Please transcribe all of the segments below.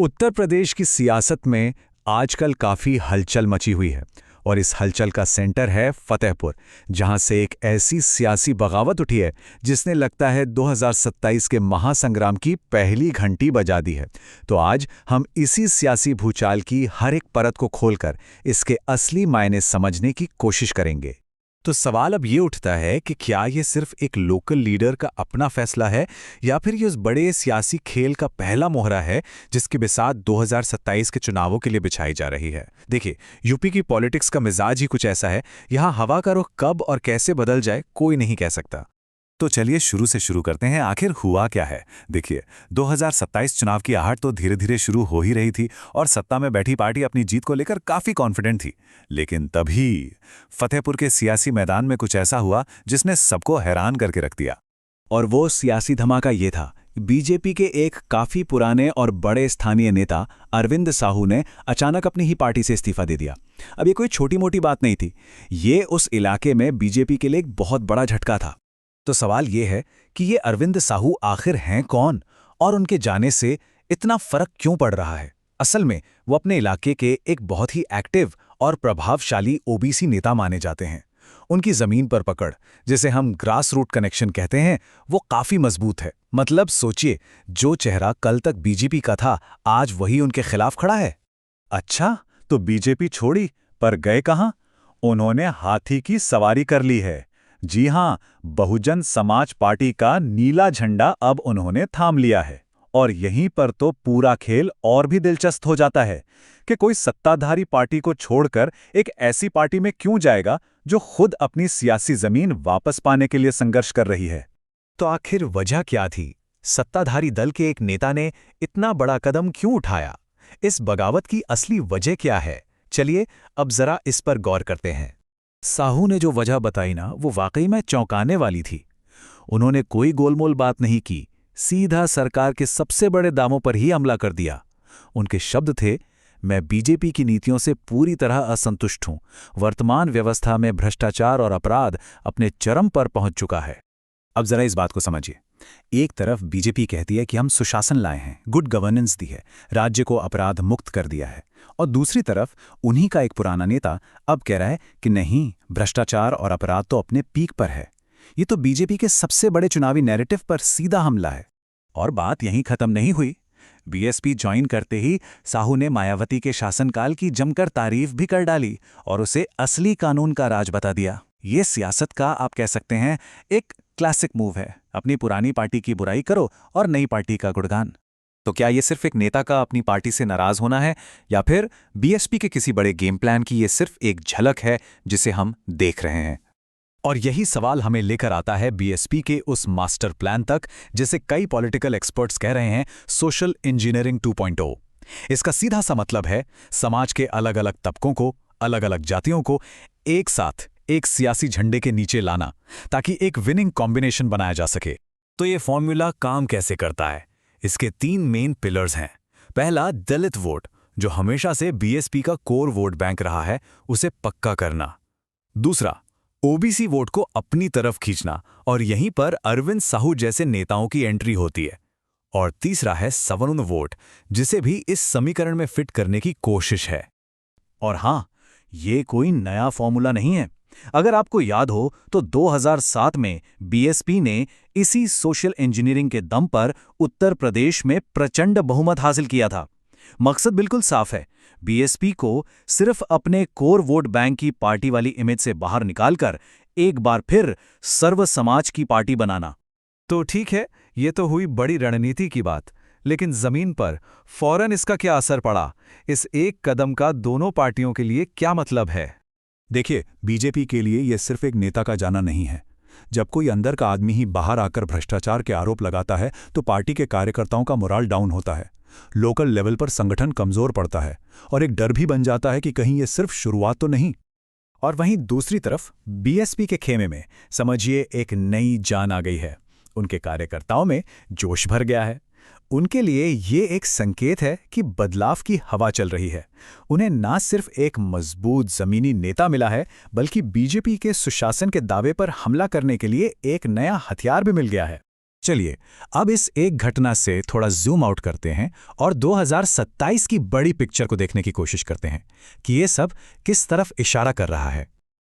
उत्तर प्रदेश की सियासत में आजकल काफ़ी हलचल मची हुई है और इस हलचल का सेंटर है फतेहपुर, जहां से एक ऐसी सियासी बगावत उठी है जिसने लगता है 2027 के महासंग्राम की पहली घंटी बजा दी है। तो आज हम इसी सियासी भूचाल की हर एक परत को खोलकर इसके असली मायने समझने की कोशिश करेंगे। तो सवाल अब ये उठता है कि क्या ये सिर्फ एक लोकल लीडर का अपना फैसला है या फिर ये उस बड़े सियासी खेल का पहला मोहरा है जिसकी बिसात 2027 के चुनावों के लिए बिछाई जा रही है। देखिए, यूपी की पॉलिटिक्स का मिजाज ही कुछ ऐसा है, यहाँ हवा का रुख कब और कैसे बदल जाए कोई नहीं कह सकता। तो चलिए शुरू से शुरू करते हैं, आखिर हुआ क्या है। देखिए, 2027 चुनाव की आहट तो धीरे धीरे शुरू हो ही रही थी और सत्ता में बैठी पार्टी अपनी जीत को लेकर काफी कॉन्फिडेंट थी। लेकिन तभी फतेहपुर के सियासी मैदान में कुछ ऐसा हुआ जिसने सबको हैरान करके रख दिया। और वो सियासी धमाका ये था, बीजेपी के एक काफी पुराने और बड़े स्थानीय नेता अरविंद साहू ने अचानक अपनी ही पार्टी से इस्तीफा दे दिया। अब ये कोई छोटी मोटी बात नहीं थी, ये उस इलाके में बीजेपी के लिए एक बहुत बड़ा झटका था। तो सवाल ये है कि ये अरविंद साहू आखिर हैं कौन और उनके जाने से इतना फर्क क्यों पड़ रहा है। असल में वो अपने इलाके के एक बहुत ही एक्टिव और प्रभावशाली ओबीसी नेता माने जाते हैं। उनकी जमीन पर पकड़, जिसे हम ग्रास रूट कनेक्शन कहते हैं, वो काफी मजबूत है। मतलब सोचिए, जो चेहरा कल तक बीजेपी का था आज वही उनके खिलाफ खड़ा है। अच्छा, तो बीजेपी छोड़ी पर गए कहां? उन्होंने हाथी की सवारी कर ली है। जी हां, बहुजन समाज पार्टी का नीला झंडा अब उन्होंने थाम लिया है। और यहीं पर तो पूरा खेल और भी दिलचस्प हो जाता है कि कोई सत्ताधारी पार्टी को छोड़कर एक ऐसी पार्टी में क्यों जाएगा जो खुद अपनी सियासी जमीन वापस पाने के लिए संघर्ष कर रही है। तो आखिर वजह क्या थी? सत्ताधारी दल के एक नेता ने इतना बड़ा कदम क्यों उठाया? इस बगावत की असली वजह क्या है? चलिए अब जरा इस पर गौर करते हैं। साहू ने जो वजह बताई ना, वो वाकई में चौंकाने वाली थी। उन्होंने कोई गोलमोल बात नहीं की, सीधा सरकार के सबसे बड़े दामों पर ही हमला कर दिया। उनके शब्द थे, मैं बीजेपी की नीतियों से पूरी तरह असंतुष्ट हूं। वर्तमान व्यवस्था में भ्रष्टाचार और अपराध अपने चरम पर पहुंच चुका है। अब जरा इस बात को समझिए। एक तरफ बीजेपी कहती है कि हम सुशासन लाए हैं, गुड गवर्नेंस दी है, राज्य को अपराध मुक्त कर दिया है, और दूसरी तरफ उन्हीं का एक पुराना नेता अब कह रहा है कि नहीं, भ्रष्टाचार और अपराध तो अपने पीक पर है। ये तो बीजेपी के सबसे बड़े चुनावी नैरेटिव पर सीधा हमला है। और बात यहीं खत्म नहीं हुई। बीएसपी ज्वाइन करते ही साहू ने मायावती के शासनकाल की जमकर तारीफ भी कर डाली और उसे असली कानून का राज बता दिया। ये सियासत का, आप कह सकते हैं, एक क्लासिक मूव है। अपनी पुरानी पार्टी की बुराई करो और नई पार्टी का गुणगान। तो क्या ये सिर्फ एक नेता का अपनी पार्टी से नाराज होना है या फिर बीएसपी के किसी बड़े गेम प्लान की ये सिर्फ एक झलक है जिसे हम देख रहे हैं? और यही सवाल हमें लेकर आता है बीएसपी के उस मास्टर प्लान तक, जिसे कई पॉलिटिकल एक्सपर्ट्स कह रहे हैं सोशल इंजीनियरिंग 2.0। इसका सीधा सा मतलब है समाज के अलग अलग तबकों को, अलग अलग जातियों को एक साथ एक सियासी झंडे के नीचे लाना, ताकि एक विनिंग कॉम्बिनेशन बनाया जा सके। तो ये फॉर्मूला काम कैसे करता है? इसके 3 मेन पिलर्स हैं। पहला, दलित वोट, जो हमेशा से बीएसपी का कोर वोट बैंक रहा है, उसे पक्का करना। दूसरा, ओबीसी वोट को अपनी तरफ खींचना, और यहीं पर अरविंद साहू जैसे नेताओं की एंट्री होती है। और तीसरा है सवर्ण वोट, जिसे भी इस समीकरण में फिट करने की कोशिश है। और हां, ये कोई नया फॉर्मूला नहीं है। अगर आपको याद हो तो 2007 में बीएसपी ने इसी सोशल इंजीनियरिंग के दम पर उत्तर प्रदेश में प्रचंड बहुमत हासिल किया था। मकसद बिल्कुल साफ है, बीएसपी को सिर्फ अपने कोर वोट बैंक की पार्टी वाली इमेज से बाहर निकालकर एक बार फिर सर्व समाज की पार्टी बनाना। तो ठीक है, ये तो हुई बड़ी रणनीति की बात, लेकिन जमीन पर फौरन इसका क्या असर पड़ा? इस एक कदम का दोनों पार्टियों के लिए क्या मतलब है? देखिए, बीजेपी के लिए यह सिर्फ एक नेता का जाना नहीं है। जब कोई अंदर का आदमी ही बाहर आकर भ्रष्टाचार के आरोप लगाता है तो पार्टी के कार्यकर्ताओं का मोराल डाउन होता है, लोकल लेवल पर संगठन कमजोर पड़ता है और एक डर भी बन जाता है कि कहीं ये सिर्फ शुरुआत तो नहीं। और वहीं दूसरी तरफ बीएसपी के खेमे में समझिए एक नई जान आ गई है। उनके कार्यकर्ताओं में जोश भर गया है। उनके लिए ये एक संकेत है कि बदलाव की हवा चल रही है। उन्हें ना सिर्फ एक मजबूत जमीनी नेता मिला है, बल्कि बीजेपी के सुशासन के दावे पर हमला करने के लिए एक नया हथियार भी मिल गया है। चलिए अब इस एक घटना से थोड़ा जूम आउट करते हैं और 2027 की बड़ी पिक्चर को देखने की कोशिश करते हैं कि ये सब किस तरफ इशारा कर रहा है।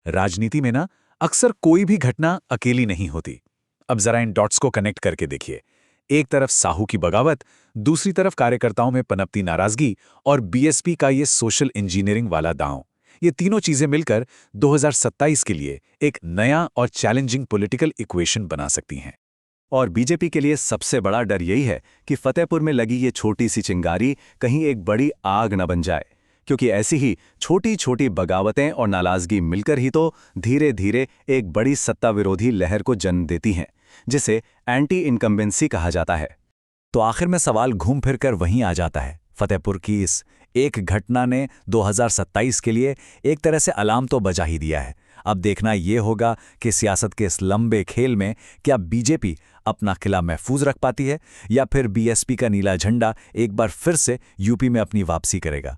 राजनीति में ना अक्सर कोई भी घटना अकेली नहीं होती। अब जरा इन डॉट्स को कनेक्ट करके देखिए। एक तरफ साहू की बगावत, दूसरी तरफ कार्यकर्ताओं में पनपती नाराजगी और बीएसपी का ये सोशल इंजीनियरिंग वाला दांव। ये तीनों चीजें मिलकर 2027 के लिए एक नया और चैलेंजिंग पॉलिटिकल इक्वेशन बना सकती हैं। और बीजेपी के लिए सबसे बड़ा डर यही है कि फतेहपुर में लगी ये छोटी सी चिंगारी कहीं एक बड़ी आग न बन जाए, क्योंकि ऐसी ही छोटी छोटी बगावतें और नाराजगी मिलकर ही तो धीरे धीरे एक बड़ी सत्ता विरोधी लहर को जन्म देती हैं, जिसे एंटी इनकम्बेंसी कहा जाता है। तो आखिर में सवाल घूम फिर कर वहीं आ जाता है। फतेहपुर की इस एक घटना ने 2027 के लिए एक तरह से अलार्म तो बजा ही दिया है। अब देखना ये होगा कि सियासत के इस लंबे खेल में क्या बीजेपी अपना किला महफूज रख पाती है या फिर बीएसपी का नीला झंडा एक बार फिर से यूपी में अपनी वापसी करेगा।